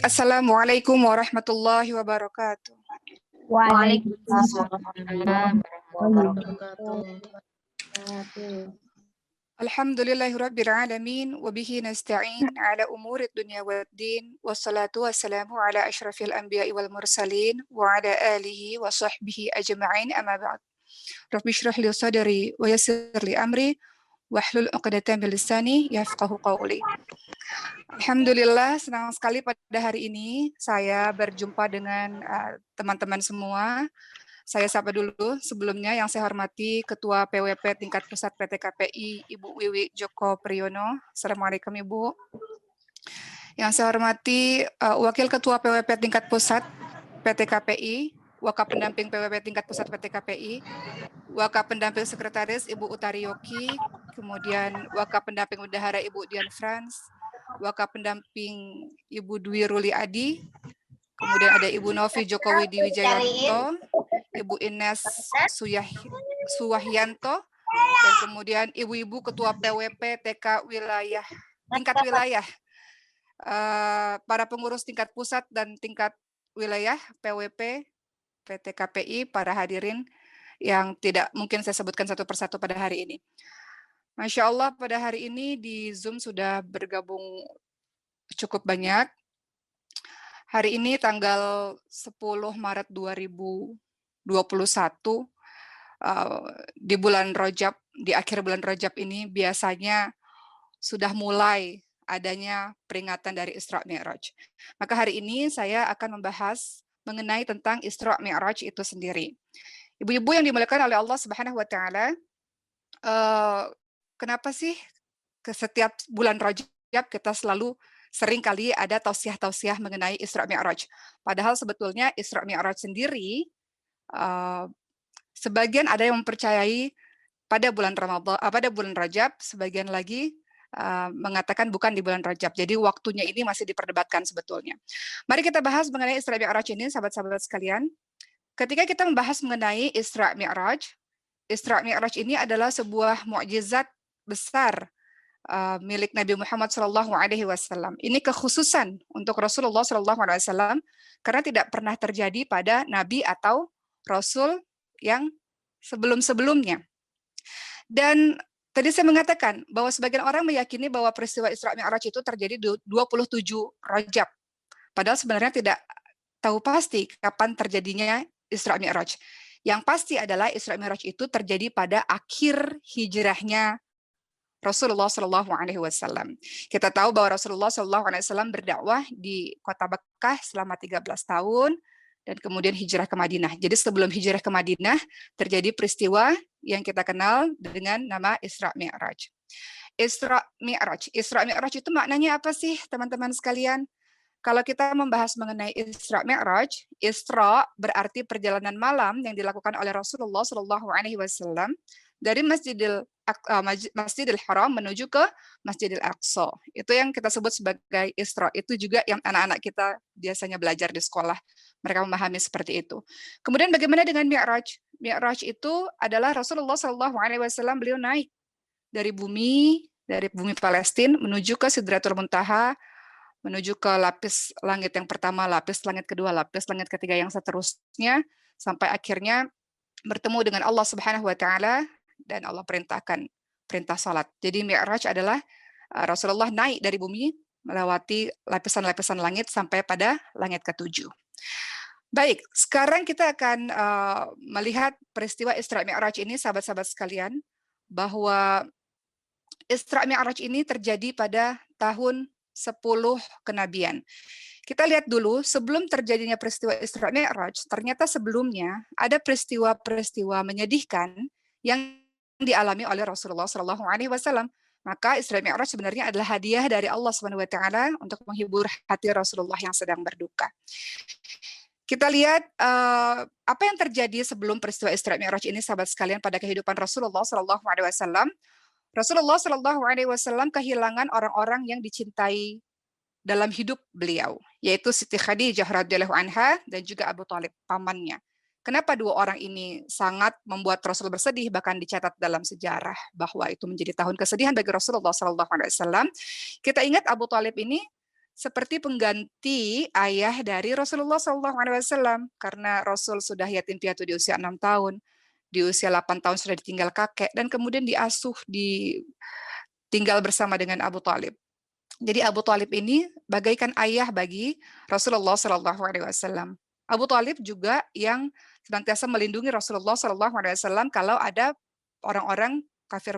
Assalamualaikum warahmatullahi wabarakatuh. Waalaikumsalam warahmatullahi wabarakatuh. Alhamdulillahirabbil alamin wa bihi nasta'in ala umurid dunya waddin wassalatu wassalamu ala asyrafil anbiya'i wal mursalin wa ala alihi wa sahbihi ajma'in amma ba'd. Rabbi shrah li sadri wa yassir li amri wahlul 'uqdatam min lisani yafqahu qawli. Alhamdulillah, senang sekali pada hari ini saya berjumpa dengan teman-teman semua. Saya sapa dulu sebelumnya yang saya hormati Ketua PWP tingkat pusat PT KPI Ibu Wiwi Joko Priyono. Assalamualaikum Ibu. Yang saya hormati Wakil Ketua PWP tingkat pusat PT KPI, Wakap Pendamping PWP tingkat pusat PT KPI, Wakap Pendamping Sekretaris Ibu Utari Yoki, kemudian Wakap Pendamping Bendahara Ibu Dian Frans, Wakap Pendamping Ibu Dwi Ruli Adi, kemudian ada Ibu Novi Jokowi di Wijayanto, Ibu Ines Suwahyanto, dan kemudian Ibu-Ibu Ketua PWP TK wilayah, tingkat wilayah, para pengurus tingkat pusat dan tingkat wilayah PWP PT KPI, para hadirin yang tidak mungkin saya sebutkan satu persatu pada hari ini. Masya Allah, pada hari ini di Zoom sudah bergabung cukup banyak. Hari ini tanggal 10 Maret 2021, di bulan Rajab, di akhir bulan Rajab ini biasanya sudah mulai adanya peringatan dari Isra Mi'raj. Maka hari ini saya akan membahas mengenai tentang Isra Mi'raj itu sendiri. Ibu-ibu yang dimuliakan oleh Allah Subhanahu wa taala, kenapa sih ke setiap bulan Rajab kita selalu sering kali ada tausiah-tausiah mengenai Isra Mi'raj. Padahal sebetulnya Isra Mi'raj sendiri, sebagian ada yang mempercayai pada bulan Ramadan, pada bulan Rajab, sebagian lagi mengatakan bukan di bulan Rajab. Jadi waktunya ini masih diperdebatkan sebetulnya. Mari kita bahas mengenai Isra Mi'raj ini, sahabat-sahabat sekalian. Ketika kita membahas mengenai Isra Mi'raj ini adalah sebuah mukjizat besar milik Nabi Muhammad SAW. Ini kekhususan untuk Rasulullah SAW karena tidak pernah terjadi pada Nabi atau Rasul yang sebelum-sebelumnya. Dan tadi saya mengatakan bahwa sebagian orang meyakini bahwa peristiwa Isra Mi'raj itu terjadi 27 Rajab. Padahal sebenarnya tidak tahu pasti kapan terjadinya Isra Mi'raj. Yang pasti adalah Isra Mi'raj itu terjadi pada akhir hijrahnya Rasulullah SAW. Kita tahu bahwa Rasulullah SAW berdakwah di kota Mekah selama 13 tahun dan kemudian hijrah ke Madinah. Jadi sebelum hijrah ke Madinah terjadi peristiwa yang kita kenal dengan nama Isra Mi'raj. Isra Mi'raj itu maknanya apa sih teman-teman sekalian? Kalau kita membahas mengenai Isra Mi'raj, Isra berarti perjalanan malam yang dilakukan oleh Rasulullah SAW dari Masjidil Haram menuju ke Masjidil Aqsa. Itu yang kita sebut sebagai Isra. Itu juga yang anak-anak kita biasanya belajar di sekolah. Mereka memahami seperti itu. Kemudian bagaimana dengan Mi'raj? Mi'raj itu adalah Rasulullah SAW, beliau naik dari bumi Palestina menuju ke Sidratul Muntaha, menuju ke lapis langit yang pertama, lapis langit kedua, lapis langit ketiga, yang seterusnya, sampai akhirnya bertemu dengan Allah Subhanahu wa taala dan Allah perintahkan perintah salat. Jadi Mi'raj adalah Rasulullah naik dari bumi melewati lapisan-lapisan langit sampai pada langit ketujuh. Baik, sekarang kita akan melihat peristiwa Isra Mi'raj ini, sahabat-sahabat sekalian, bahwa Isra Mi'raj ini terjadi pada tahun 10 kenabian. Kita lihat dulu, sebelum terjadinya peristiwa Isra Mi'raj, ternyata sebelumnya ada peristiwa-peristiwa menyedihkan yang dialami oleh Rasulullah SAW. Maka Isra Mi'raj sebenarnya adalah hadiah dari Allah SWT untuk menghibur hati Rasulullah yang sedang berduka. Kita lihat apa yang terjadi sebelum peristiwa Isra Mi'raj ini, sahabat sekalian, pada kehidupan Rasulullah SAW. Rasulullah SAW kehilangan orang-orang yang dicintai dalam hidup beliau, yaitu Siti Khadijah radhiyallahu anha dan juga Abu Thalib, pamannya. Kenapa dua orang ini sangat membuat Rasul bersedih, bahkan dicatat dalam sejarah bahwa itu menjadi tahun kesedihan bagi Rasulullah SAW. Kita ingat Abu Thalib ini seperti pengganti ayah dari Rasulullah SAW, karena Rasul sudah yatim piatu di usia 6 tahun, di usia 8 tahun sudah ditinggal kakek, dan kemudian diasuh, tinggal bersama dengan Abu Talib. Jadi Abu Talib ini bagaikan ayah bagi Rasulullah SAW. Abu Talib juga yang senantiasa melindungi Rasulullah SAW kalau ada orang-orang kafir,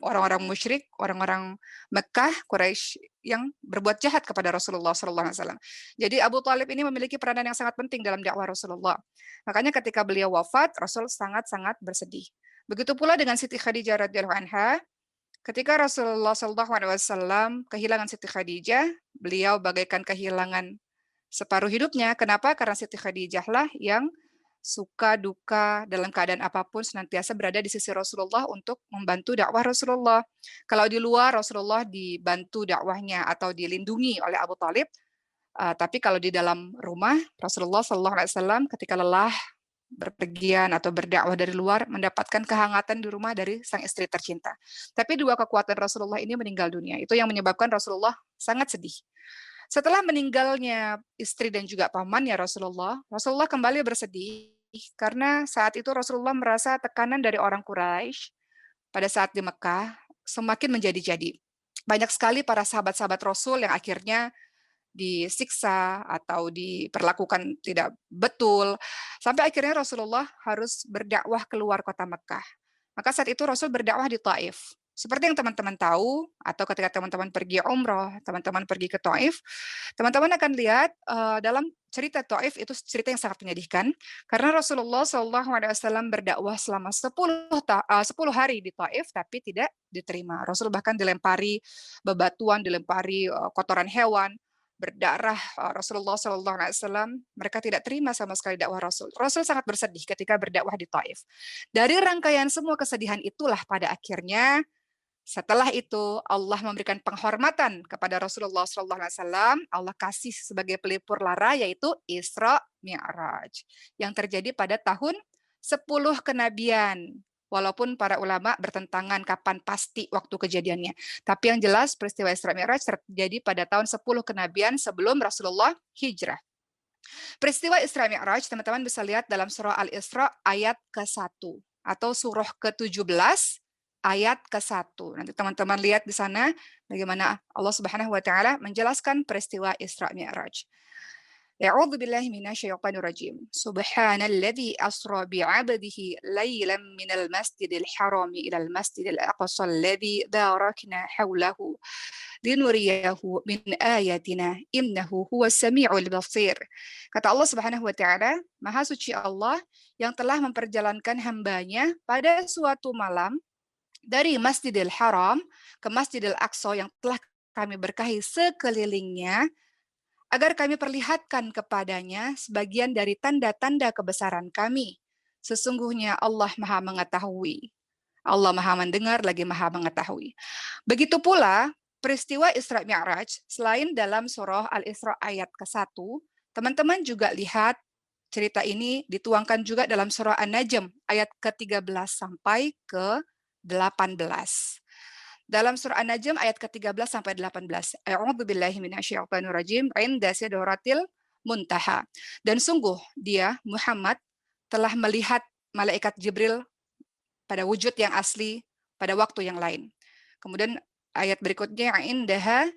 orang-orang musyrik, orang-orang Mekah, Quraisy yang berbuat jahat kepada Rasulullah SAW. Jadi Abu Talib ini memiliki peranan yang sangat penting dalam dakwah Rasulullah. Makanya ketika beliau wafat, Rasul sangat-sangat bersedih. Begitu pula dengan Siti Khadijah radhiyallahu anha. Ketika Rasulullah SAW kehilangan Siti Khadijah, beliau bagaikan kehilangan separuh hidupnya. Kenapa? Karena Siti Khadijah lah yang suka duka dalam keadaan apapun senantiasa berada di sisi Rasulullah untuk membantu dakwah Rasulullah. Kalau di luar Rasulullah dibantu dakwahnya atau dilindungi oleh Abu Talib, tapi kalau di dalam rumah Rasulullah SAW ketika lelah berpergian atau berdakwah dari luar mendapatkan kehangatan di rumah dari sang istri tercinta. Tapi dua kekuatan Rasulullah ini meninggal dunia. Itu yang menyebabkan Rasulullah sangat sedih. Setelah meninggalnya istri dan juga pamannya Rasulullah, Rasulullah kembali bersedih karena saat itu Rasulullah merasa tekanan dari orang Quraisy pada saat di Mekah semakin menjadi-jadi. Banyak sekali para sahabat-sahabat Rasul yang akhirnya disiksa atau diperlakukan tidak betul, sampai akhirnya Rasulullah harus berdakwah keluar kota Mekah. Maka saat itu Rasul berdakwah di Taif. Seperti yang teman-teman tahu, atau ketika teman-teman pergi umroh, teman-teman pergi ke Taif, teman-teman akan lihat dalam cerita Taif itu cerita yang sangat menyedihkan, karena Rasulullah SAW berdakwah selama 10 hari di Taif, tapi tidak diterima. Rasul bahkan dilempari bebatuan, dilempari kotoran hewan, berdarah. Rasulullah SAW mereka tidak terima sama sekali dakwah Rasul. Rasul sangat bersedih ketika berdakwah di Taif. Dari rangkaian semua kesedihan itulah pada akhirnya setelah itu Allah memberikan penghormatan kepada Rasulullah SAW. Allah kasih sebagai pelipur lara yaitu Isra Mi'raj yang terjadi pada tahun 10 kenabian. Walaupun para ulama bertentangan kapan pasti waktu kejadiannya. Tapi yang jelas peristiwa Isra Mi'raj terjadi pada tahun 10 kenabian sebelum Rasulullah hijrah. Peristiwa Isra Mi'raj teman-teman bisa lihat dalam surah Al-Isra ayat ke-1 atau surah ke-17 ayat ke-1. Nanti teman-teman lihat di sana bagaimana Allah Subhanahu wa taala menjelaskan peristiwa Isra Mi'raj. A'udzu billahi minasyaitonir rajim. Subhanalladzi asra bi'abdihi lailan minal masjidil haram ilal masjidil aqsa alladzi barakna haulahu linuriyahu min ayatina innahu huwas samiul basir. Kata Allah Subhanahu wa taala, Maha suci Allah yang telah memperjalankan hambanya pada suatu malam dari Masjidil Haram ke Masjidil Aqsa yang telah kami berkahi sekelilingnya, agar kami perlihatkan kepadanya sebagian dari tanda-tanda kebesaran kami. Sesungguhnya Allah Maha mengetahui. Allah Maha mendengar lagi Maha mengetahui. Begitu pula peristiwa Isra Mi'raj, selain dalam surah Al-Isra ayat ke-1, teman-teman juga lihat cerita ini dituangkan juga dalam surah An-Najm ayat ke-13 sampai ke-18. Dalam surah An-Najm ayat ke-13 sampai 18. A'udzu billahi minasyaitonir rajim. 'Inda sidratil muntaha. Dan sungguh dia Muhammad telah melihat malaikat Jibril pada wujud yang asli pada waktu yang lain. Kemudian ayat berikutnya indaha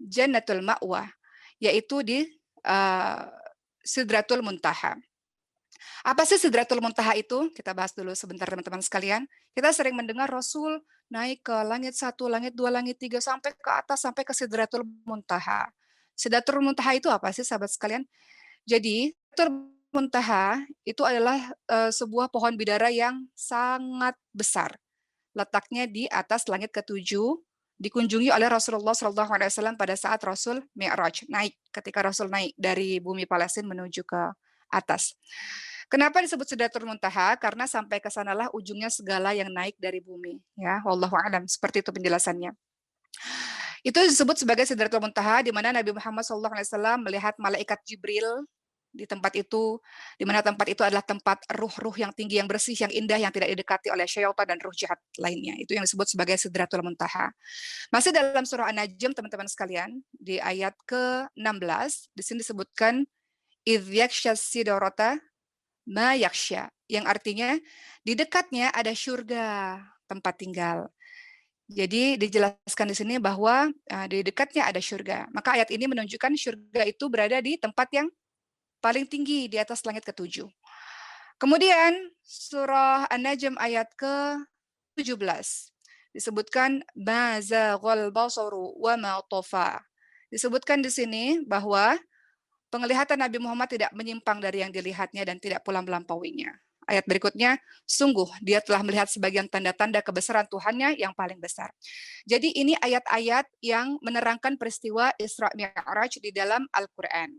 jannatul ma'wa, yaitu di Sidratul Muntaha. Apa sih Sidratul Muntaha itu? Kita bahas dulu sebentar teman-teman sekalian. Kita sering mendengar Rasul naik ke langit 1, langit 2, langit 3, sampai ke atas, sampai ke Sidratul Muntaha. Sidratul Muntaha itu apa sih sahabat sekalian? Jadi, Sidratul Muntaha itu adalah sebuah pohon bidara yang sangat besar. Letaknya di atas langit ke-7, dikunjungi oleh Rasulullah SAW pada saat Rasul Mi'raj, naik, ketika Rasul naik dari bumi Palestina menuju ke atas. Kenapa disebut Sidratul Muntaha? Karena sampai ke sanalah ujungnya segala yang naik dari bumi. Ya, wallahu a'lam. Seperti itu penjelasannya. Itu disebut sebagai Sidratul Muntaha, di mana Nabi Muhammad SAW melihat malaikat Jibril di tempat itu, di mana tempat itu adalah tempat ruh-ruh yang tinggi, yang bersih, yang indah, yang tidak didekati oleh syaitan dan ruh jahat lainnya. Itu yang disebut sebagai Sidratul Muntaha. Masih dalam surah An-Najm, teman-teman sekalian, di ayat ke-16, di sini disebutkan idz yaghsyas sidrata ma yaghsya, yang artinya di dekatnya ada syurga, tempat tinggal. Jadi dijelaskan di sini bahwa di dekatnya ada syurga. Maka ayat ini menunjukkan syurga itu berada di tempat yang paling tinggi di atas langit ketujuh. Kemudian surah An-Najm ayat ke-17 disebutkan ma zaghal basaru wa ma tafa. Disebutkan di sini bahwa penglihatan Nabi Muhammad tidak menyimpang dari yang dilihatnya dan tidak pula melampauinya. Ayat berikutnya, sungguh dia telah melihat sebagian tanda-tanda kebesaran Tuhannya yang paling besar. Jadi ini ayat-ayat yang menerangkan peristiwa Isra Mi'raj di dalam Al-Quran.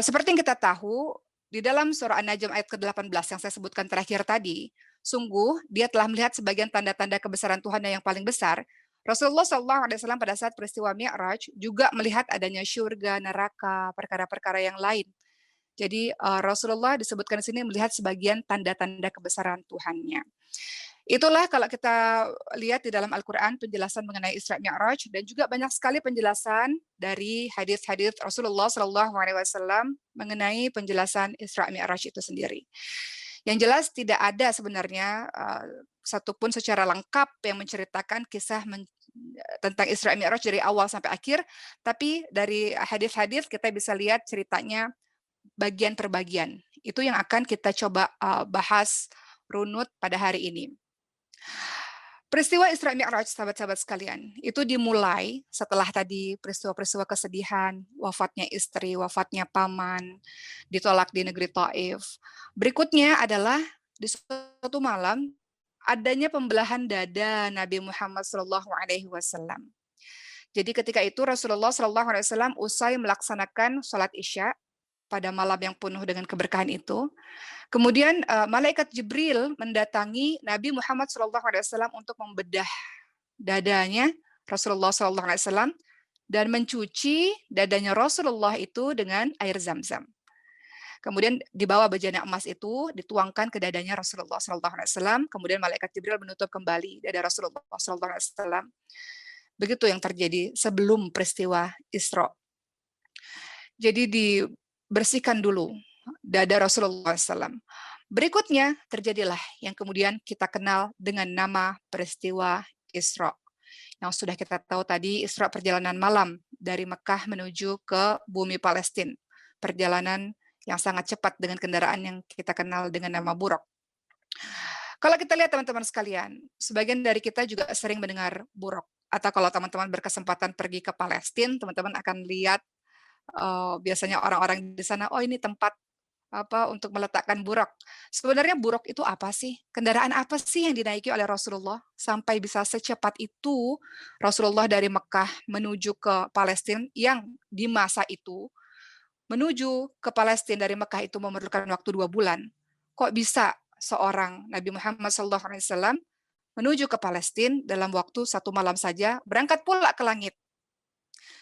Seperti yang kita tahu, di dalam surah An-Najm ayat ke-18 yang saya sebutkan terakhir tadi, sungguh dia telah melihat sebagian tanda-tanda kebesaran Tuhannya yang paling besar. Rasulullah SAW pada saat peristiwa Mi'raj juga melihat adanya syurga, neraka, perkara-perkara yang lain. Jadi Rasulullah disebutkan di sini melihat sebagian tanda-tanda kebesaran Tuhannya. Itulah kalau kita lihat di dalam Al-Quran penjelasan mengenai Isra Mi'raj dan juga banyak sekali penjelasan dari hadis-hadis Rasulullah SAW mengenai penjelasan Isra Mi'raj itu sendiri. Yang jelas tidak ada sebenarnya satupun secara lengkap yang menceritakan kisah tentang Isra Mi'raj dari awal sampai akhir, tapi dari hadis-hadis kita bisa lihat ceritanya bagian per bagian. Itu yang akan kita coba bahas runut pada hari ini. Peristiwa Isra Mi'raj, sahabat-sahabat sekalian, itu dimulai setelah tadi peristiwa-peristiwa kesedihan, wafatnya istri, wafatnya paman, ditolak di negeri Taif. Berikutnya adalah di suatu malam adanya pembelahan dada Nabi Muhammad SAW. Jadi ketika itu Rasulullah SAW usai melaksanakan sholat Isya pada malam yang penuh dengan keberkahan itu, kemudian malaikat Jibril mendatangi Nabi Muhammad SAW untuk membedah dadanya Rasulullah SAW dan mencuci dadanya Rasulullah itu dengan air Zam-Zam. Kemudian dibawa bejana emas itu dituangkan ke dadanya Rasulullah SAW. Kemudian malaikat Jibril menutup kembali dada Rasulullah SAW. Begitu yang terjadi sebelum peristiwa Isra. Jadi dibersihkan dulu dada Rasulullah SAW. Berikutnya terjadilah yang kemudian kita kenal dengan nama peristiwa Isra. Yang sudah kita tahu tadi, Isra perjalanan malam dari Mekah menuju ke bumi Palestina. Perjalanan yang sangat cepat dengan kendaraan yang kita kenal dengan nama buruk. Kalau kita lihat teman-teman sekalian, sebagian dari kita juga sering mendengar buruk. Atau kalau teman-teman berkesempatan pergi ke Palestina, teman-teman akan lihat biasanya orang-orang di sana, oh ini tempat untuk meletakkan buruk. Sebenarnya buruk itu apa sih? Kendaraan apa sih yang dinaiki oleh Rasulullah sampai bisa secepat itu Rasulullah dari Mekah menuju ke Palestina, yang di masa itu menuju ke Palestina dari Mekah itu memerlukan waktu 2 bulan. Kok bisa seorang Nabi Muhammad SAW menuju ke Palestina dalam waktu 1 malam saja, berangkat pula ke langit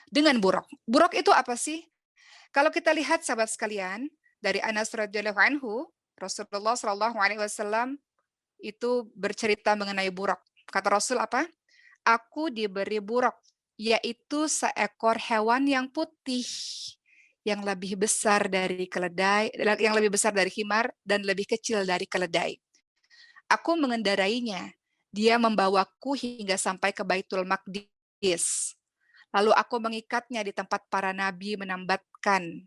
dengan buruk. Buruk itu apa sih? Kalau kita lihat sahabat sekalian, dari Anas radhiyallahu anhu, Rasulullah Shallallahu alaihi wasallam itu bercerita mengenai buruk. Kata Rasul apa? Aku diberi buruk, yaitu seekor hewan yang putih, yang lebih besar dari keledai, yang lebih besar dari himar dan lebih kecil dari keledai. Aku mengendarainya. Dia membawaku hingga sampai ke Baitul Maqdis. Lalu aku mengikatnya di tempat para nabi menambatkan.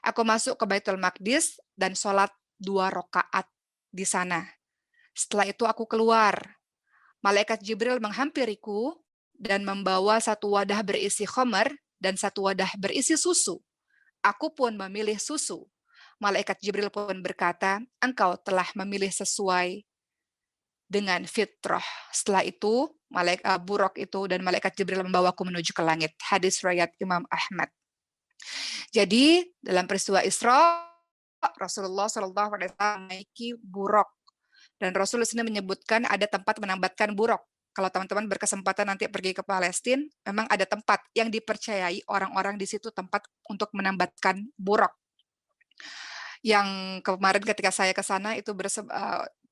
Aku masuk ke Baitul Maqdis dan sholat 2 rakaat di sana. Setelah itu aku keluar. Malaikat Jibril menghampiriku dan membawa 1 wadah berisi khamar dan 1 wadah berisi susu. Aku pun memilih susu. Malaikat Jibril pun berkata, engkau telah memilih sesuai dengan fitrah. Setelah itu, malaikat buruk itu dan malaikat Jibril membawaku menuju ke langit. Hadis riwayat Imam Ahmad. Jadi dalam peristiwa Isra, Rasulullah SAW menaiki buruk. Dan Rasul sini menyebutkan ada tempat menambatkan buruk. kalau teman-teman berkesempatan nanti pergi ke Palestina, memang ada tempat yang dipercayai orang-orang di situ tempat untuk menambatkan buruk. Yang kemarin ketika saya ke sana itu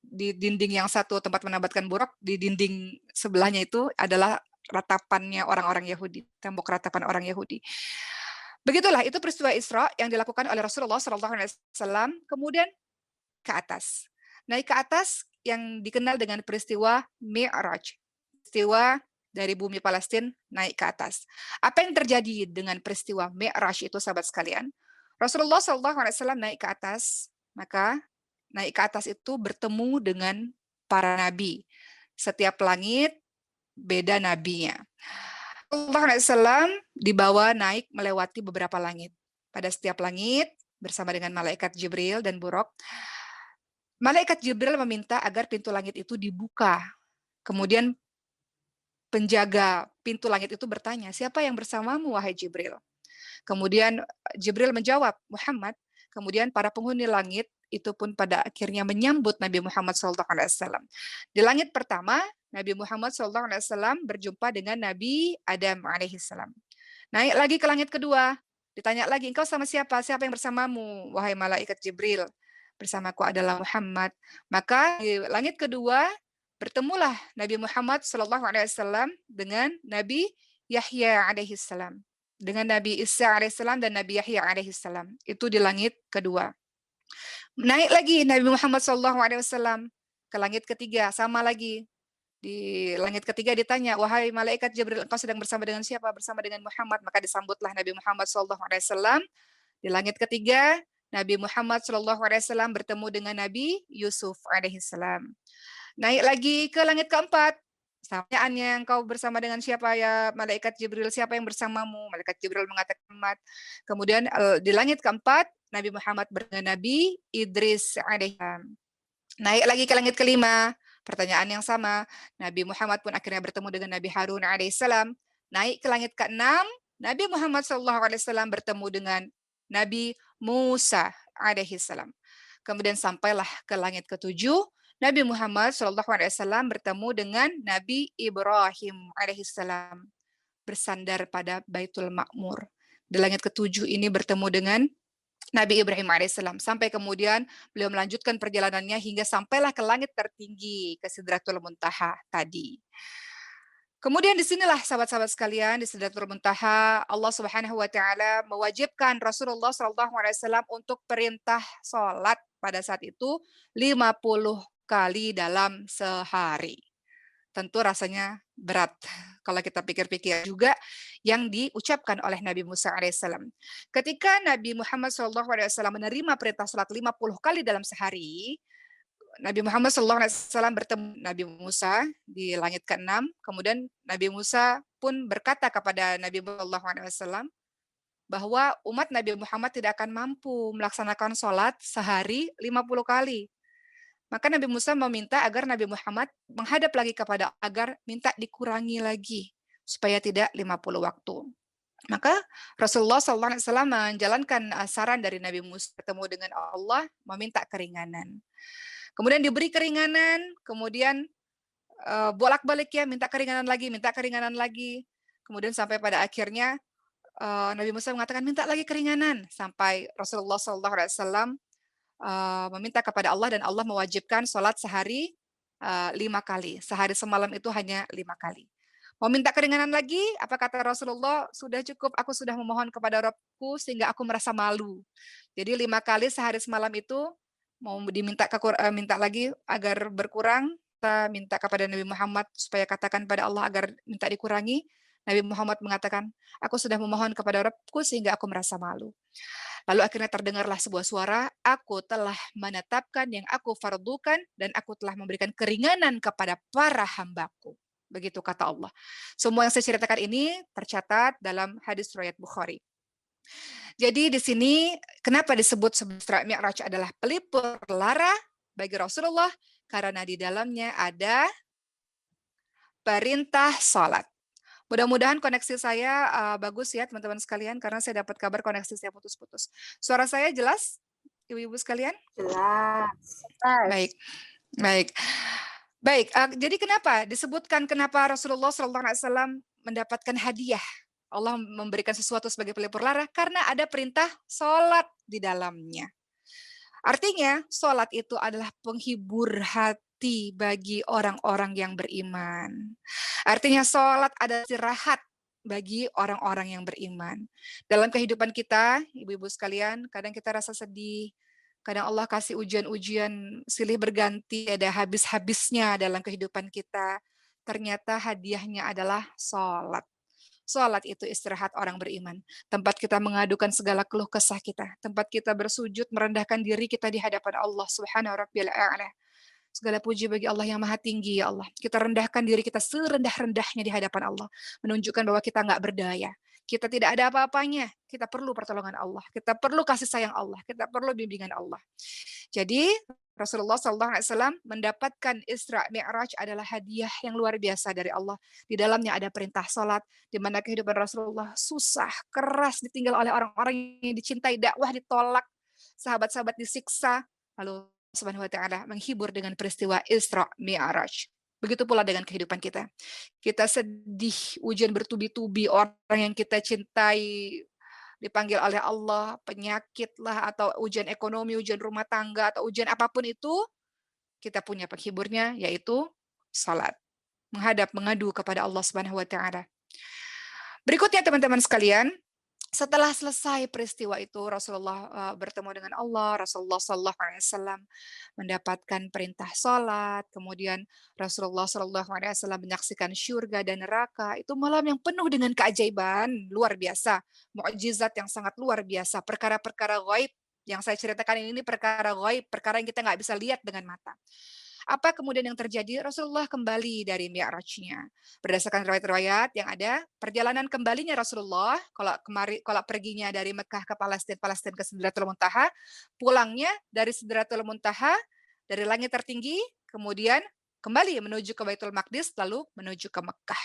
di dinding yang satu tempat menambatkan buruk, di dinding sebelahnya itu adalah ratapannya orang-orang Yahudi, tembok ratapan orang Yahudi. Begitulah, itu peristiwa Isra yang dilakukan oleh Rasulullah SAW, kemudian ke atas. Naik ke atas yang dikenal dengan peristiwa Mi'raj. Peristiwa dari bumi Palestina naik ke atas. Apa yang terjadi dengan peristiwa Mi'raj itu, sahabat sekalian? Rasulullah SAW naik ke atas, maka naik ke atas itu bertemu dengan para nabi. Setiap langit beda nabinya. Rasulullah SAW dibawa naik melewati beberapa langit. Pada setiap langit bersama dengan malaikat Jibril dan Buraq, malaikat Jibril meminta agar pintu langit itu dibuka. Kemudian penjaga pintu langit itu bertanya, siapa yang bersamamu, wahai Jibril? Kemudian Jibril menjawab, Muhammad. Kemudian para penghuni langit itu pun pada akhirnya menyambut Nabi Muhammad SAW. Di langit pertama, Nabi Muhammad SAW berjumpa dengan Nabi Adam alaihissalam. Naik lagi ke langit kedua, ditanya lagi, engkau sama siapa? Siapa yang bersamamu? Wahai malaikat Jibril, bersamaku adalah Muhammad. Maka di langit kedua, bertemulah Nabi Muhammad SAW dengan Nabi Yahya alaihissalam. Dengan Nabi Isa alaihissalam dan Nabi Yahya alaihissalam. Itu di langit kedua. Naik lagi Nabi Muhammad SAW ke langit ketiga, sama lagi. Di langit ketiga ditanya, wahai malaikat Jibril, engkau sedang bersama dengan siapa? Bersama dengan Muhammad. Maka disambutlah Nabi Muhammad SAW. Di langit ketiga, Nabi Muhammad SAW bertemu dengan Nabi Yusuf alaihissalam. Naik lagi ke langit keempat. Pertanyaannya, engkau bersama dengan siapa ya malaikat Jibril? Siapa yang bersamamu? Malaikat Jibril mengatakan Muhammad. Kemudian di langit keempat, Nabi Muhammad dengan Nabi Idris alaihissalam. Naik lagi ke langit kelima, pertanyaan yang sama. Nabi Muhammad pun akhirnya bertemu dengan Nabi Harun alaihissalam. Naik ke langit keenam, Nabi Muhammad SAW bertemu dengan Nabi Musa alaihissalam. Kemudian sampailah ke langit ketujuh, Nabi Muhammad SAW bertemu dengan Nabi Ibrahim alaihissalam, bersandar pada Baitul Ma'mur. Di langit ketujuh ini bertemu dengan Nabi Ibrahim alaihissalam, sampai kemudian beliau melanjutkan perjalanannya hingga sampailah ke langit tertinggi, ke Sidratul Muntaha tadi. Kemudian disinilah sahabat-sahabat sekalian, di Sidratul Muntaha Allah Subhanahu wa taala mewajibkan Rasulullah SAW untuk perintah salat pada saat itu 50 kali dalam sehari. Tentu rasanya berat kalau kita pikir-pikir, juga yang diucapkan oleh Nabi Musa alaihissalam. Ketika Nabi Muhammad SAW menerima perintah salat 50 kali dalam sehari, Nabi Muhammad SAW bertemu Nabi Musa di langit ke-6, kemudian Nabi Musa pun berkata kepada Nabi SAW bahwa umat Nabi Muhammad tidak akan mampu melaksanakan sholat sehari 50 kali. Maka Nabi Musa meminta agar Nabi Muhammad menghadap lagi kepada agar minta dikurangi lagi supaya tidak 50 waktu. Maka Rasulullah SAW menjalankan saran dari Nabi Musa, bertemu dengan Allah, meminta keringanan. Kemudian diberi keringanan, kemudian bolak-balik ya, minta keringanan lagi. Kemudian sampai pada akhirnya Nabi Musa mengatakan minta lagi keringanan, sampai Rasulullah SAW meminta kepada Allah dan Allah mewajibkan sholat sehari 5 kali. Sehari semalam itu hanya 5 kali. Mau minta keringanan lagi, apa kata Rasulullah? Sudah cukup, aku sudah memohon kepada Rabbku sehingga aku merasa malu. Jadi 5 kali sehari semalam itu mau diminta minta lagi agar berkurang, kita minta kepada Nabi Muhammad supaya katakan pada Allah agar minta dikurangi. Nabi Muhammad mengatakan, aku sudah memohon kepada Rabbku sehingga aku merasa malu. Lalu akhirnya terdengarlah sebuah suara, aku telah menetapkan yang aku fardukan dan aku telah memberikan keringanan kepada para hambaku. Begitu kata Allah. Semua yang saya ceritakan ini tercatat dalam hadis riwayat Bukhari. Jadi di sini kenapa disebut Isra Mi'raj adalah pelipur lara bagi Rasulullah? Karena di dalamnya ada perintah salat. Mudah-mudahan koneksi saya bagus ya teman-teman sekalian, karena saya dapat kabar koneksi saya putus-putus. Suara saya jelas, ibu-ibu sekalian? Jelas. Baik, baik. Baik, jadi kenapa disebutkan kenapa Rasulullah SAW mendapatkan hadiah? Allah memberikan sesuatu sebagai pelipur lara karena ada perintah sholat di dalamnya. Artinya, sholat itu adalah penghibur hati bagi orang-orang yang beriman. Artinya sholat adalah istirahat bagi orang-orang yang beriman. Dalam kehidupan kita, ibu-ibu sekalian, kadang kita rasa sedih, kadang Allah kasih ujian-ujian silih berganti, ada habis-habisnya dalam kehidupan kita. Ternyata hadiahnya adalah sholat. Sholat itu istirahat orang beriman. Tempat kita mengadukan segala keluh kesah kita. Tempat kita bersujud, merendahkan diri kita di hadapan Allah Subhanahu Rabbil A'la. Segala puji bagi Allah yang maha tinggi, ya Allah. Kita rendahkan diri kita serendah-rendahnya di hadapan Allah. Menunjukkan bahwa kita nggak berdaya. Kita tidak ada apa-apanya. Kita perlu pertolongan Allah. Kita perlu kasih sayang Allah. Kita perlu bimbingan Allah. Jadi Rasulullah SAW mendapatkan Isra Mi'raj adalah hadiah yang luar biasa dari Allah. Di dalamnya ada perintah salat, di mana kehidupan Rasulullah susah, keras, ditinggal oleh orang-orang yang dicintai, dakwah ditolak, sahabat-sahabat disiksa, lalu Subhanahu wa taala menghibur dengan peristiwa Isra Mi'raj. Begitu pula dengan kehidupan kita. Kita sedih, ujian bertubi-tubi, orang yang kita cintai dipanggil oleh Allah, penyakit lah, atau ujian ekonomi, ujian rumah tangga, atau ujian apapun itu, kita punya penghiburnya, yaitu salat. Menghadap, mengadu kepada Allah Subhanahu wa taala. Berikutnya teman-teman sekalian, setelah selesai peristiwa itu, Rasulullah bertemu dengan Allah, Rasulullah Shallallahu Alaihi Wasallam mendapatkan perintah sholat, kemudian Rasulullah Shallallahu Alaihi Wasallam menyaksikan syurga dan neraka. Itu malam yang penuh dengan keajaiban luar biasa, mukjizat yang sangat luar biasa, perkara-perkara gaib yang saya ceritakan ini perkara gaib, perkara yang kita nggak bisa lihat dengan mata. Apa kemudian yang terjadi? Rasulullah kembali dari Mi'rajnya. Berdasarkan riwayat-riwayat yang ada, perjalanan kembalinya Rasulullah, kalau perginya dari Mekah ke Palestina, Palestina ke Sidratul Muntaha, pulangnya dari Sidratul Muntaha, dari langit tertinggi, kemudian kembali menuju ke Baitul Maqdis, lalu menuju ke Mekah.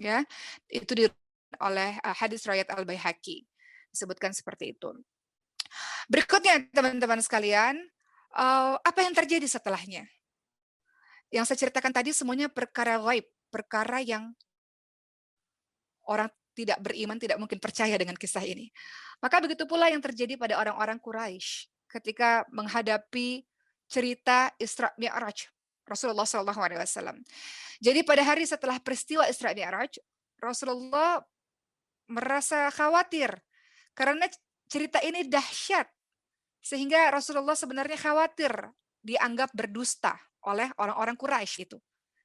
Ya, itu oleh hadis riwayat Al-Baihaqi. Disebutkan seperti itu. Berikutnya teman-teman sekalian, apa yang terjadi setelahnya? Yang saya ceritakan tadi semuanya perkara gaib, perkara yang orang tidak beriman tidak mungkin percaya dengan kisah ini. Maka begitu pula yang terjadi pada orang-orang Quraisy ketika menghadapi cerita Isra Mi'raj Rasulullah SAW. Jadi pada hari setelah peristiwa Isra Mi'raj, Rasulullah merasa khawatir karena cerita ini dahsyat sehingga Rasulullah sebenarnya khawatir dianggap berdusta oleh orang-orang Quraisy itu.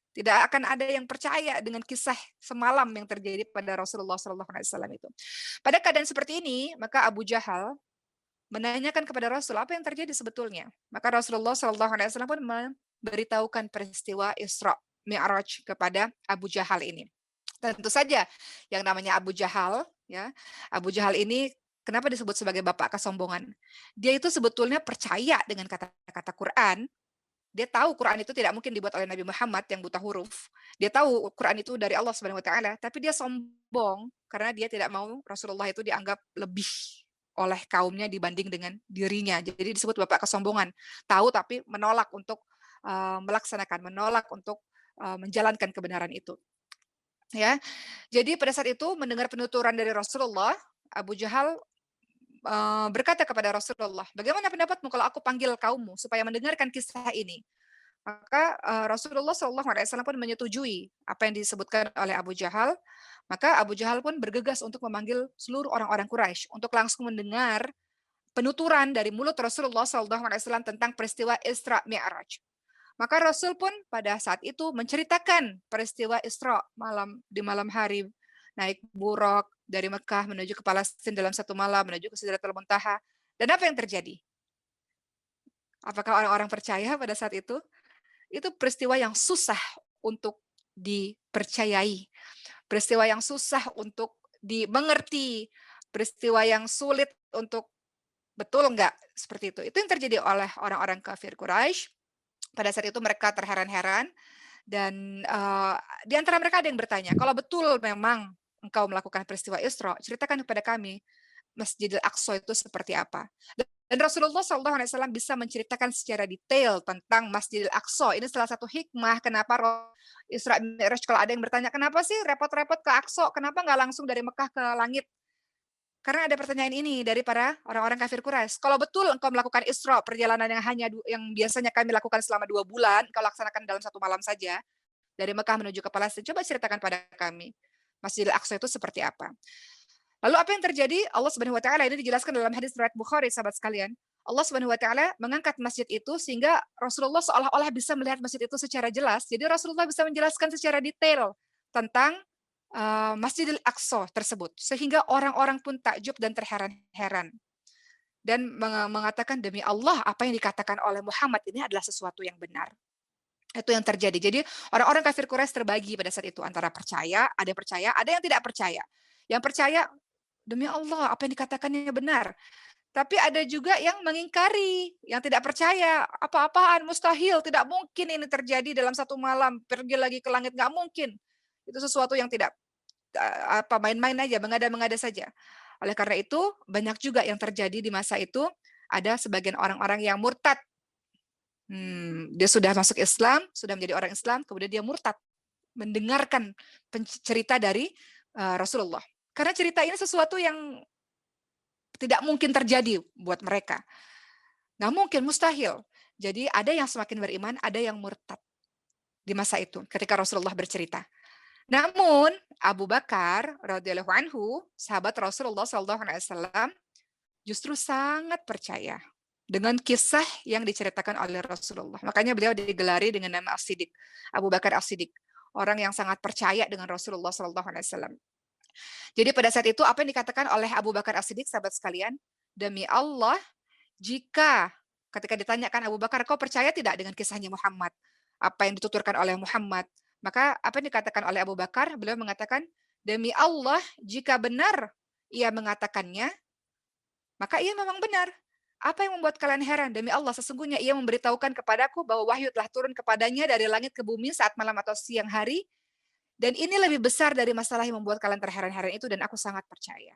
Tidak akan ada yang percaya dengan kisah semalam yang terjadi pada Rasulullah SAW itu. Pada keadaan seperti ini, maka Abu Jahal menanyakan kepada Rasul apa yang terjadi sebetulnya. Maka Rasulullah SAW pun memberitahukan peristiwa Isra Mi'raj kepada Abu Jahal ini. Tentu saja yang namanya Abu Jahal, ya, Abu Jahal ini kenapa disebut sebagai bapak kesombongan? Dia itu sebetulnya percaya dengan kata-kata Quran. Dia tahu Quran itu tidak mungkin dibuat oleh Nabi Muhammad yang buta huruf. Dia tahu Quran itu dari Allah Subhanahu wa taala, tapi dia sombong karena dia tidak mau Rasulullah itu dianggap lebih oleh kaumnya dibanding dengan dirinya. Jadi disebut bapak kesombongan. Tahu tapi menolak untuk melaksanakan, menolak untuk menjalankan kebenaran itu. Ya. Jadi pada saat itu mendengar penuturan dari Rasulullah, Abu Jahal berkata kepada Rasulullah, "Bagaimana pendapatmu kalau aku panggil kaummu supaya mendengarkan kisah ini?" Maka Rasulullah SAW pun menyetujui apa yang disebutkan oleh Abu Jahal. Maka Abu Jahal pun bergegas untuk memanggil seluruh orang-orang Quraisy untuk langsung mendengar penuturan dari mulut Rasulullah SAW tentang peristiwa Isra Mi'raj. Maka Rasul pun pada saat itu menceritakan peristiwa Isra di malam hari naik buraq dari Mekah menuju ke Palestina dalam satu malam menuju ke Sidratul Muntaha. Dan apa yang terjadi? Apakah orang-orang percaya pada saat itu? Itu peristiwa yang susah untuk dipercayai, peristiwa yang susah untuk dimengerti, peristiwa yang sulit untuk betul enggak seperti itu. Itu yang terjadi oleh orang-orang kafir Quraisy. Pada saat itu mereka terheran-heran dan di antara mereka ada yang bertanya, kalau betul memang engkau melakukan peristiwa Isra, ceritakan kepada kami Masjidil Aqsa itu seperti apa. Dan Rasulullah SAW bisa menceritakan secara detail tentang Masjidil Aqsa. Ini salah satu hikmah kenapa Isra Mi'raj, kalau ada yang bertanya, kenapa sih repot-repot ke Aqsa? Kenapa nggak langsung dari Mekah ke langit? Karena ada pertanyaan ini dari para orang-orang kafir Quraisy. Kalau betul engkau melakukan Isra, perjalanan yang yang biasanya kami lakukan selama 2 bulan, engkau laksanakan dalam 1 malam saja, dari Mekah menuju ke Palestina, coba ceritakan pada kami, Masjidil Aqsa itu seperti apa? Lalu apa yang terjadi? Allah Subhanahu wa taala, ini dijelaskan dalam hadis riwayat Bukhari, sahabat sekalian. Allah Subhanahu wa taala mengangkat masjid itu sehingga Rasulullah seolah-olah bisa melihat masjid itu secara jelas. Jadi Rasulullah bisa menjelaskan secara detail tentang Masjidil Aqsa tersebut sehingga orang-orang pun takjub dan terheran-heran dan mengatakan, demi Allah apa yang dikatakan oleh Muhammad ini adalah sesuatu yang benar. Itu yang terjadi. Jadi orang-orang kafir Quraisy terbagi pada saat itu antara percaya, ada yang tidak percaya. Yang percaya, demi Allah, apa yang dikatakannya benar. Tapi ada juga yang mengingkari, yang tidak percaya. Apa-apaan, mustahil, tidak mungkin ini terjadi dalam 1 malam. Pergi lagi ke langit, nggak mungkin. Itu sesuatu yang tidak main-main aja, mengada-mengada saja. Oleh karena itu, banyak juga yang terjadi di masa itu. Ada sebagian orang-orang yang murtad. Dia sudah masuk Islam, sudah menjadi orang Islam, kemudian dia murtad. Mendengarkan cerita dari Rasulullah. Karena cerita ini sesuatu yang tidak mungkin terjadi buat mereka. Nggak mungkin, mustahil. Jadi ada yang semakin beriman, ada yang murtad di masa itu ketika Rasulullah bercerita. Namun Abu Bakar radhiyallahu anhu, sahabat Rasulullah SAW, justru sangat percaya dengan kisah yang diceritakan oleh Rasulullah. Makanya beliau digelari dengan nama As-Siddiq, Abu Bakar As-Siddiq, orang yang sangat percaya dengan Rasulullah SAW. Jadi pada saat itu apa yang dikatakan oleh Abu Bakar As-Siddiq, sahabat sekalian, demi Allah, jika ketika ditanyakan Abu Bakar, kau percaya tidak dengan kisahnya Muhammad? Apa yang dituturkan oleh Muhammad? Maka apa yang dikatakan oleh Abu Bakar? Beliau mengatakan, demi Allah, jika benar ia mengatakannya, maka ia memang benar. Apa yang membuat kalian heran? Demi Allah, sesungguhnya ia memberitahukan kepadaku bahwa wahyu telah turun kepadanya dari langit ke bumi saat malam atau siang hari. Dan ini lebih besar dari masalah yang membuat kalian terheran-heran itu, dan aku sangat percaya.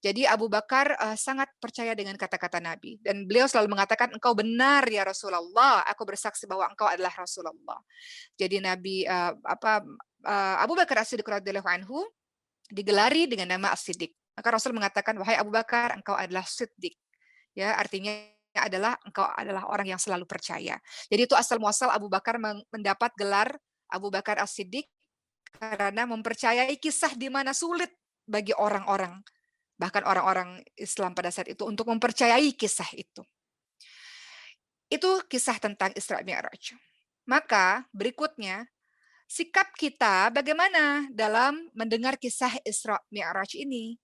Jadi Abu Bakar sangat percaya dengan kata-kata Nabi. Dan beliau selalu mengatakan, engkau benar ya Rasulullah, aku bersaksi bahwa engkau adalah Rasulullah. Jadi Nabi Abu Bakar As-Siddiq radhiyallahu anhu digelari dengan nama As-Siddiq. Maka Rasul mengatakan, wahai Abu Bakar, engkau adalah Siddiq. Ya, artinya adalah engkau adalah orang yang selalu percaya. Jadi itu asal muasal Abu Bakar mendapat gelar Abu Bakar As-Siddiq karena mempercayai kisah di mana sulit bagi orang-orang, bahkan orang-orang Islam pada saat itu, untuk mempercayai kisah itu. Itu kisah tentang Isra Mi'raj. Maka berikutnya, sikap kita bagaimana dalam mendengar kisah Isra Mi'raj ini.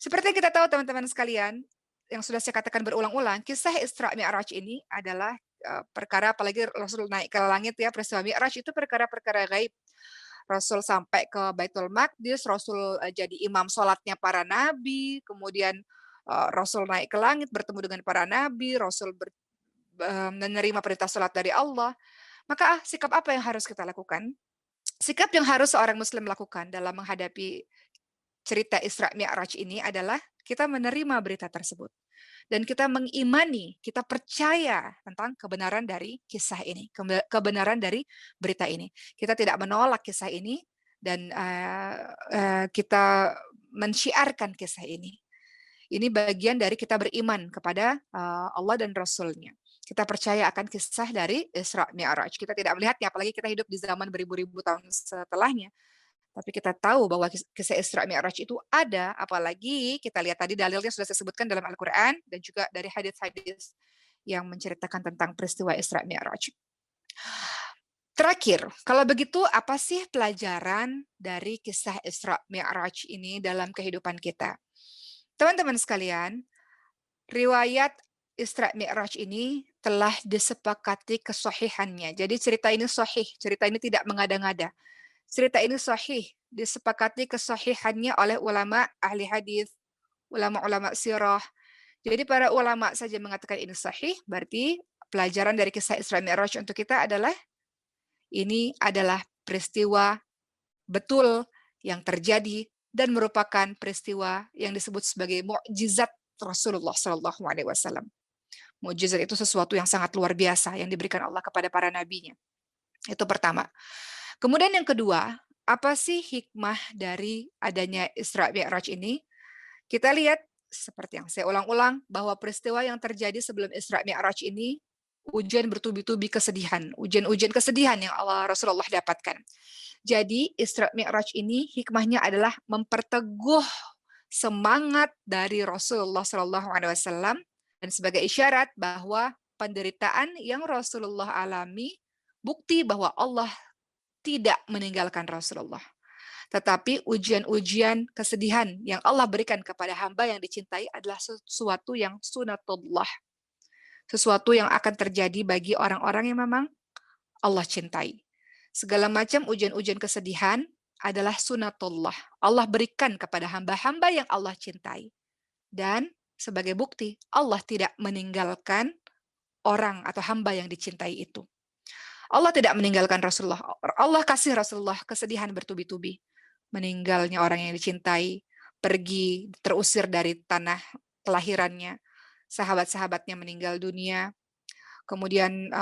Seperti yang kita tahu teman-teman sekalian, yang sudah saya katakan berulang-ulang, kisah Isra Mi'raj ini adalah perkara, apalagi Rasul naik ke langit ya, peristiwa Mi'raj itu perkara-perkara gaib. Rasul sampai ke Baitul Maqdis, Rasul jadi imam sholatnya para nabi, kemudian Rasul naik ke langit bertemu dengan para nabi, Rasul menerima perintah sholat dari Allah. Maka sikap apa yang harus kita lakukan? Sikap yang harus seorang muslim lakukan dalam menghadapi cerita Isra Mi'raj ini adalah kita menerima berita tersebut. Dan kita mengimani, kita percaya tentang kebenaran dari kisah ini, kebenaran dari berita ini. Kita tidak menolak kisah ini dan kita mensyiarkan kisah ini. Ini bagian dari kita beriman kepada Allah dan Rasul-Nya. Kita percaya akan kisah dari Isra Mi'raj. Kita tidak melihatnya, apalagi kita hidup di zaman beribu-ribu tahun setelahnya. Tapi kita tahu bahwa kisah Isra Mi'raj itu ada, apalagi kita lihat tadi dalilnya sudah saya sebutkan dalam Al-Quran dan juga dari hadis-hadis yang menceritakan tentang peristiwa Isra Mi'raj. Terakhir, kalau begitu apa sih pelajaran dari kisah Isra Mi'raj ini dalam kehidupan kita? Teman-teman sekalian, riwayat Isra Mi'raj ini telah disepakati kesahihannya. Jadi cerita ini sahih, cerita ini tidak mengada-ngada. Cerita ini sahih, disepakati kesahihannya oleh ulama ahli hadis, ulama-ulama sirah. Jadi para ulama saja mengatakan ini sahih, berarti pelajaran dari kisah Isra Mi'raj untuk kita adalah ini adalah peristiwa betul yang terjadi dan merupakan peristiwa yang disebut sebagai mukjizat Rasulullah Shallallahu Alaihi Wasallam. Mukjizat itu sesuatu yang sangat luar biasa yang diberikan Allah kepada para nabinya. Itu pertama. Kemudian yang kedua, apa sih hikmah dari adanya Isra Mi'raj ini? Kita lihat seperti yang saya ulang-ulang bahwa peristiwa yang terjadi sebelum Isra Mi'raj ini ujian bertubi-tubi kesedihan, ujian-ujian kesedihan yang Rasulullah dapatkan. Jadi Isra Mi'raj ini hikmahnya adalah memperteguh semangat dari Rasulullah Shallallahu Alaihi Wasallam dan sebagai isyarat bahwa penderitaan yang Rasulullah alami bukti bahwa Allah tidak meninggalkan Rasulullah. Tetapi ujian-ujian kesedihan yang Allah berikan kepada hamba yang dicintai adalah sesuatu yang sunatullah. Sesuatu yang akan terjadi bagi orang-orang yang memang Allah cintai. Segala macam ujian-ujian kesedihan adalah sunatullah. Allah berikan kepada hamba-hamba yang Allah cintai. Dan sebagai bukti, Allah tidak meninggalkan orang atau hamba yang dicintai itu. Allah tidak meninggalkan Rasulullah. Allah kasih Rasulullah kesedihan bertubi-tubi. Meninggalnya orang yang dicintai, pergi, terusir dari tanah kelahirannya, sahabat-sahabatnya meninggal dunia, kemudian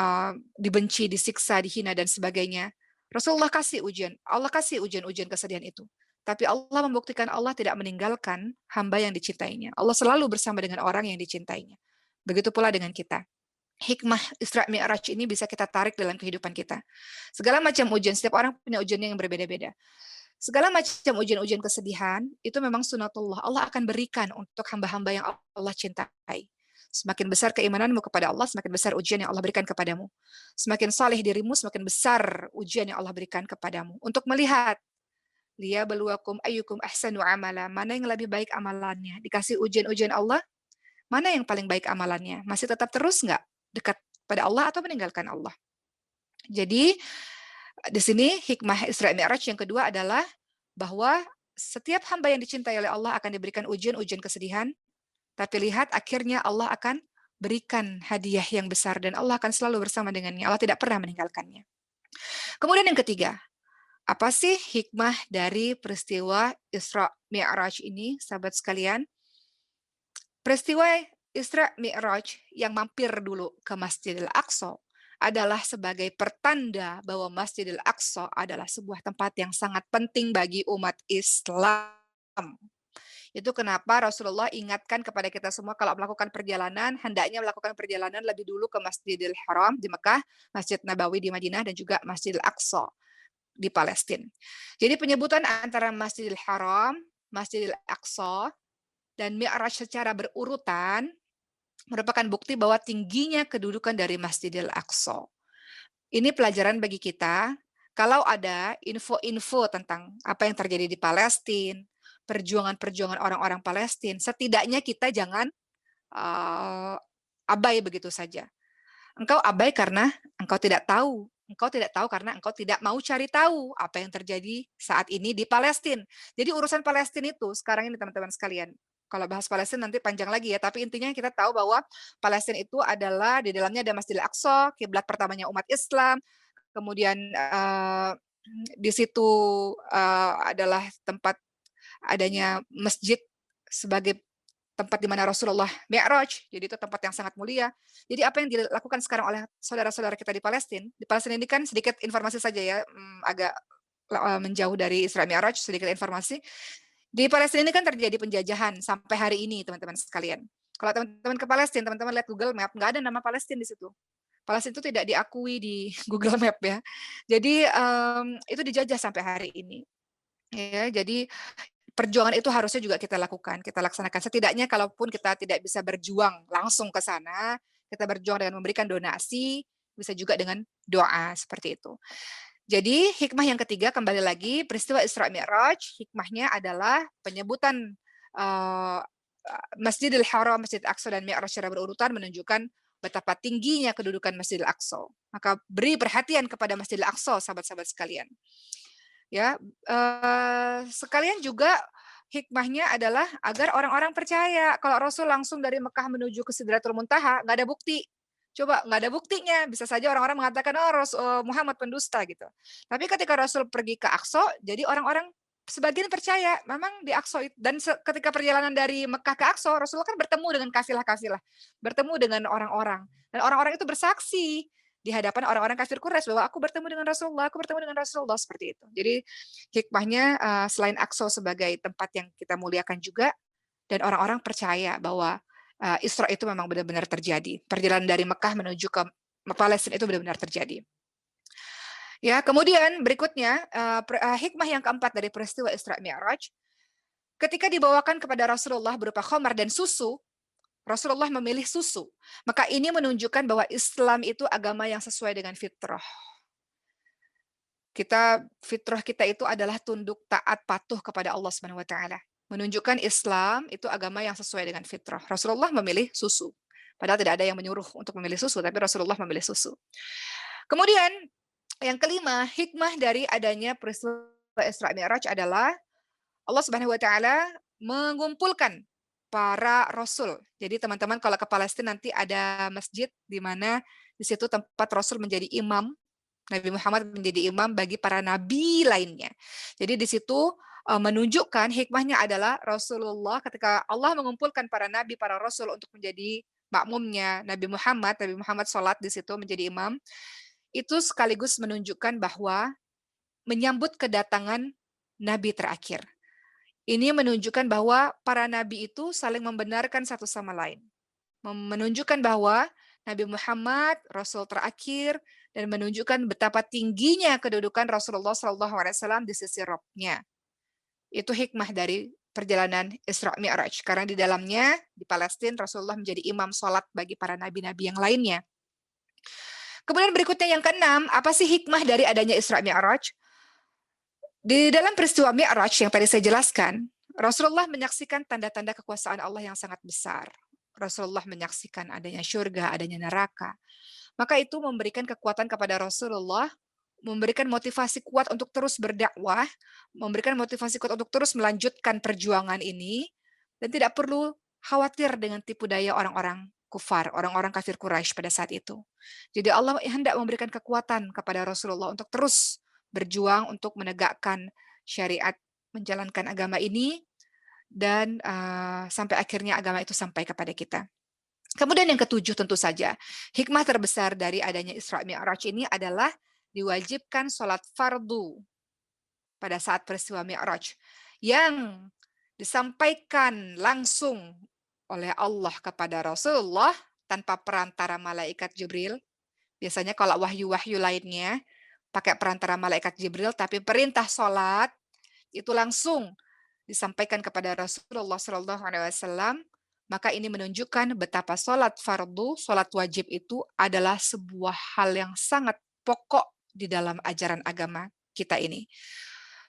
dibenci, disiksa, dihina, dan sebagainya. Rasulullah kasih ujian, Allah kasih ujian-ujian kesedihan itu. Tapi Allah membuktikan Allah tidak meninggalkan hamba yang dicintainya. Allah selalu bersama dengan orang yang dicintainya. Begitu pula dengan kita. Hikmah Isra Mi'raj ini bisa kita tarik dalam kehidupan kita. Segala macam ujian, setiap orang punya ujiannya yang berbeda-beda. Segala macam ujian-ujian kesedihan, itu memang sunatullah. Allah akan berikan untuk hamba-hamba yang Allah cintai. Semakin besar keimananmu kepada Allah, semakin besar ujian yang Allah berikan kepadamu. Semakin saleh dirimu, semakin besar ujian yang Allah berikan kepadamu. Untuk melihat, liyabluwakum ayyukum ahsanu amala, mana yang lebih baik amalannya. Dikasih ujian-ujian Allah, mana yang paling baik amalannya. Masih tetap terus nggak dekat pada Allah atau meninggalkan Allah. Jadi, di sini hikmah Isra Mi'raj yang kedua adalah bahwa setiap hamba yang dicintai oleh Allah akan diberikan ujian-ujian kesedihan, tapi lihat akhirnya Allah akan berikan hadiah yang besar dan Allah akan selalu bersama dengannya. Allah tidak pernah meninggalkannya. Kemudian yang ketiga, apa sih hikmah dari peristiwa Isra Mi'raj ini, sahabat sekalian? Peristiwa Isra Mi'raj yang mampir dulu ke Masjidil Aqsa adalah sebagai pertanda bahwa Masjidil Aqsa adalah sebuah tempat yang sangat penting bagi umat Islam. Itu kenapa Rasulullah ingatkan kepada kita semua kalau melakukan perjalanan, hendaknya melakukan perjalanan lebih dulu ke Masjidil Haram di Mekah, Masjid Nabawi di Madinah, dan juga Masjidil Aqsa di Palestina. Jadi penyebutan antara Masjidil Haram, Masjidil Aqsa, dan Mi'raj secara berurutan merupakan bukti bahwa tingginya kedudukan dari Masjidil Aqsa. Ini pelajaran bagi kita, kalau ada info-info tentang apa yang terjadi di Palestina, perjuangan-perjuangan orang-orang Palestina, setidaknya kita jangan abai begitu saja. Engkau abai karena engkau tidak tahu. Engkau tidak tahu karena engkau tidak mau cari tahu apa yang terjadi saat ini di Palestina. Jadi urusan Palestina itu sekarang ini teman-teman sekalian, kalau bahas Palestina nanti panjang lagi ya, tapi intinya kita tahu bahwa Palestina itu adalah di dalamnya ada Masjidil Aqsa, kiblat pertamanya umat Islam, kemudian di situ adalah tempat adanya masjid sebagai tempat di mana Rasulullah Mi'raj, jadi itu tempat yang sangat mulia. Jadi apa yang dilakukan sekarang oleh saudara-saudara kita di Palestina ini kan sedikit informasi saja ya, agak menjauh dari Isra Mi'raj, sedikit informasi. Di Palestina ini kan terjadi penjajahan sampai hari ini, teman-teman sekalian. Kalau teman-teman ke Palestina, teman-teman lihat Google Map, nggak ada nama Palestina di situ. Palestina itu tidak diakui di Google Map ya. Jadi itu dijajah sampai hari ini. Ya, jadi perjuangan itu harusnya juga kita lakukan, kita laksanakan. Setidaknya kalaupun kita tidak bisa berjuang langsung ke sana, kita berjuang dengan memberikan donasi, bisa juga dengan doa seperti itu. Jadi hikmah yang ketiga, kembali lagi, peristiwa Isra Mi'raj, hikmahnya adalah penyebutan Masjidil Haram, Masjid Aqsa, dan Mi'raj secara berurutan menunjukkan betapa tingginya kedudukan Masjidil Aqsa. Maka beri perhatian kepada Masjidil Aqsa, sahabat-sahabat sekalian. Ya, sekalian juga hikmahnya adalah agar orang-orang percaya kalau Rasul langsung dari Mekah menuju ke Sidratul Muntaha, nggak ada bukti. Coba, nggak ada buktinya. Bisa saja orang-orang mengatakan, oh Muhammad pendusta gitu. Tapi ketika Rasul pergi ke Aqsa, jadi orang-orang sebagian percaya memang di Aqsa dan ketika perjalanan dari Mekah ke Aqsa, Rasulullah kan bertemu dengan kafilah-kafilah, bertemu dengan orang-orang, dan orang-orang itu bersaksi di hadapan orang-orang kafir Quraisy bahwa aku bertemu dengan Rasulullah, aku bertemu dengan Rasulullah, seperti itu. Jadi hikmahnya selain Aqsa sebagai tempat yang kita muliakan juga, dan orang-orang percaya bahwa Isra itu memang benar-benar terjadi. Perjalanan dari Mekah menuju ke Palestina itu benar-benar terjadi. Ya, kemudian berikutnya hikmah yang keempat dari peristiwa Isra Mi'raj, ketika dibawakan kepada Rasulullah berupa khamar dan susu, Rasulullah memilih susu. Maka ini menunjukkan bahwa Islam itu agama yang sesuai dengan fitrah. Fitrah kita itu adalah tunduk taat patuh kepada Allah Subhanahu wa taala. Menunjukkan Islam itu agama yang sesuai dengan fitrah. Rasulullah memilih susu. Padahal tidak ada yang menyuruh untuk memilih susu, tapi Rasulullah memilih susu. Kemudian yang kelima, hikmah dari adanya peristiwa Isra Mi'raj adalah Allah Subhanahu wa taala mengumpulkan para rasul. Jadi teman-teman kalau ke Palestina nanti ada masjid di mana di situ tempat Rasul menjadi imam, Nabi Muhammad menjadi imam bagi para nabi lainnya. Jadi di situ menunjukkan hikmahnya adalah Rasulullah ketika Allah mengumpulkan para nabi, para rasul untuk menjadi makmumnya Nabi Muhammad sholat di situ menjadi imam, itu sekaligus menunjukkan bahwa menyambut kedatangan nabi terakhir. Ini menunjukkan bahwa para nabi itu saling membenarkan satu sama lain. Menunjukkan bahwa Nabi Muhammad Rasul terakhir dan menunjukkan betapa tingginya kedudukan Rasulullah SAW di sisi Rabb-nya. Itu hikmah dari perjalanan Isra Mi'raj. Karena di dalamnya di Palestina Rasulullah menjadi imam sholat bagi para nabi-nabi yang lainnya. Kemudian berikutnya yang keenam, apa sih hikmah dari adanya Isra Mi'raj? Di dalam peristiwa Mi'raj yang tadi saya jelaskan, Rasulullah menyaksikan tanda-tanda kekuasaan Allah yang sangat besar. Rasulullah menyaksikan adanya syurga, adanya neraka. Maka itu memberikan kekuatan kepada Rasulullah, memberikan motivasi kuat untuk terus berdakwah, memberikan motivasi kuat untuk terus melanjutkan perjuangan ini, dan tidak perlu khawatir dengan tipu daya orang-orang kufar, orang-orang kafir Quraisy pada saat itu. Jadi Allah hendak memberikan kekuatan kepada Rasulullah untuk terus berjuang untuk menegakkan syariat, menjalankan agama ini, dan sampai akhirnya agama itu sampai kepada kita. Kemudian yang ketujuh tentu saja, hikmah terbesar dari adanya Isra Mi'raj ini adalah diwajibkan sholat fardu pada saat peristiwa Mi'raj yang disampaikan langsung oleh Allah kepada Rasulullah tanpa perantara malaikat Jibril. Biasanya kalau wahyu-wahyu lainnya pakai perantara malaikat Jibril, tapi perintah sholat itu langsung disampaikan kepada Rasulullah SAW, maka ini menunjukkan betapa sholat fardu, sholat wajib itu adalah sebuah hal yang sangat pokok di dalam ajaran agama kita ini.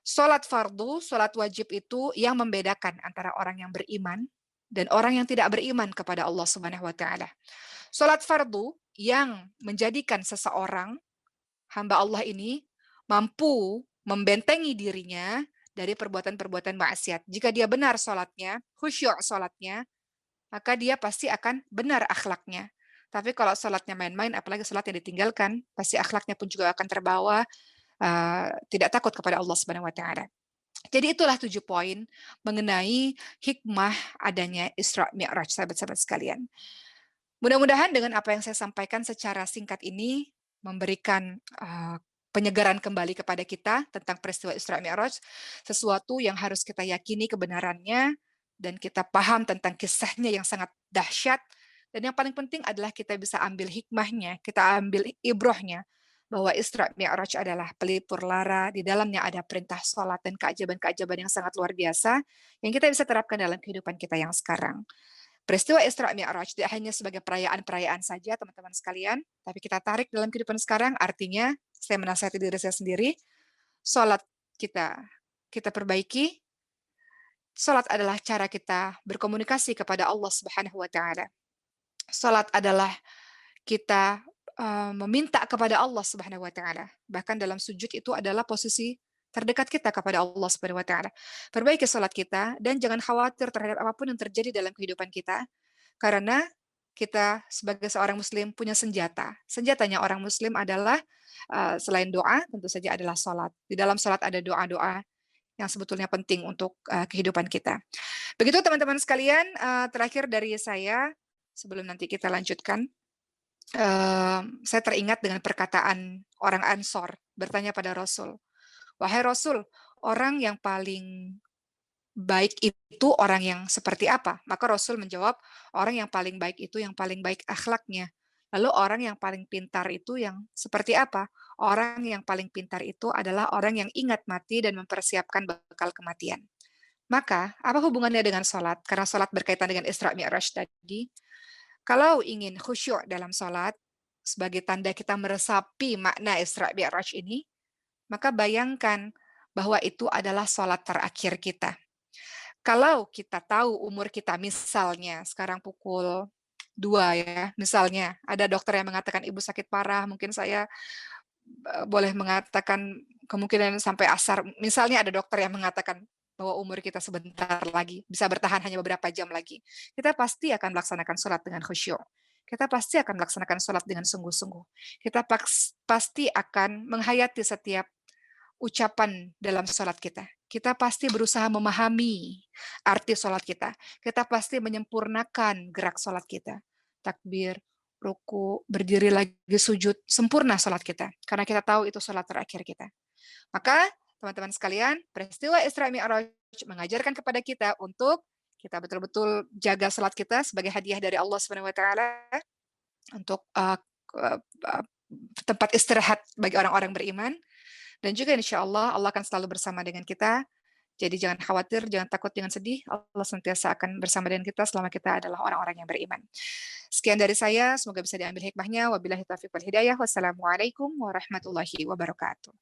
Sholat fardu, sholat wajib itu yang membedakan antara orang yang beriman dan orang yang tidak beriman kepada Allah Subhanahu wa taala. Sholat fardu yang menjadikan seseorang, hamba Allah ini, mampu membentengi dirinya dari perbuatan-perbuatan maksiat. Jika dia benar sholatnya, khusyuk sholatnya, maka dia pasti akan benar akhlaknya. Tapi kalau sholatnya main-main, apalagi sholat yang ditinggalkan, pasti akhlaknya pun juga akan terbawa, tidak takut kepada Allah Subhanahu wa taala. Jadi itulah 7 poin mengenai hikmah adanya Isra Mi'raj, sahabat-sahabat sekalian. Mudah-mudahan dengan apa yang saya sampaikan secara singkat ini memberikan penyegaran kembali kepada kita tentang peristiwa Isra Mi'raj, sesuatu yang harus kita yakini kebenarannya dan kita paham tentang kisahnya yang sangat dahsyat, dan yang paling penting adalah kita bisa ambil hikmahnya, kita ambil ibrohnya, bahwa Isra Mi'raj adalah pelipur lara, di dalamnya ada perintah sholat dan keajaiban-keajaiban yang sangat luar biasa yang kita bisa terapkan dalam kehidupan kita yang sekarang. Peristiwa Isra Mi'raj tidak hanya sebagai perayaan-perayaan saja, teman-teman sekalian, tapi kita tarik dalam kehidupan sekarang, artinya saya menasihati diri saya sendiri, sholat kita perbaiki. Sholat adalah cara kita berkomunikasi kepada Allah Subhanahu wa taala. Sholat adalah kita meminta kepada Allah Subhanahu wa taala. Bahkan dalam sujud itu adalah posisi terdekat kita kepada Allah Subhanahu wa taala. Perbaiki salat kita dan jangan khawatir terhadap apapun yang terjadi dalam kehidupan kita, karena kita sebagai seorang muslim punya senjata. Senjatanya orang muslim adalah selain doa tentu saja adalah salat. Di dalam salat ada doa-doa yang sebetulnya penting untuk kehidupan kita. Begitu teman-teman sekalian, terakhir dari saya sebelum nanti kita lanjutkan, saya teringat dengan perkataan orang Ansor bertanya pada Rasul, "Wahai Rasul, orang yang paling baik itu orang yang seperti apa?" Maka Rasul menjawab, orang yang paling baik itu yang paling baik akhlaknya. Lalu orang yang paling pintar itu yang seperti apa? Orang yang paling pintar itu adalah orang yang ingat mati dan mempersiapkan bekal kematian. Maka, apa hubungannya dengan sholat? Karena sholat berkaitan dengan Isra Mi'raj tadi. Kalau ingin khusyuk dalam sholat, sebagai tanda kita meresapi makna Isra Mi'raj ini, maka bayangkan bahwa itu adalah sholat terakhir kita. Kalau kita tahu umur kita misalnya sekarang pukul 2 ya, misalnya ada dokter yang mengatakan ibu sakit parah, mungkin saya boleh mengatakan kemungkinan sampai asar. Misalnya ada dokter yang mengatakan bahwa umur kita sebentar lagi, bisa bertahan hanya beberapa jam lagi. Kita pasti akan melaksanakan sholat dengan khusyuk. Kita pasti akan melaksanakan sholat dengan sungguh-sungguh. Kita pasti akan menghayati setiap ucapan dalam sholat kita. Kita pasti berusaha memahami arti sholat kita. Kita pasti menyempurnakan gerak sholat kita. Takbir, ruku, berdiri lagi, sujud, sempurna sholat kita. Karena kita tahu itu sholat terakhir kita. Maka, teman-teman sekalian, peristiwa Isra Mi'raj mengajarkan kepada kita untuk kita betul-betul jaga sholat kita sebagai hadiah dari Allah SWT untuk tempat istirahat bagi orang-orang beriman. Dan juga insya Allah, Allah akan selalu bersama dengan kita. Jadi jangan khawatir, jangan takut, jangan sedih. Allah senantiasa akan bersama dengan kita selama kita adalah orang-orang yang beriman. Sekian dari saya, semoga bisa diambil hikmahnya. Wabillahi taufiq wal hidayah. Wassalamualaikum warahmatullahi wabarakatuh.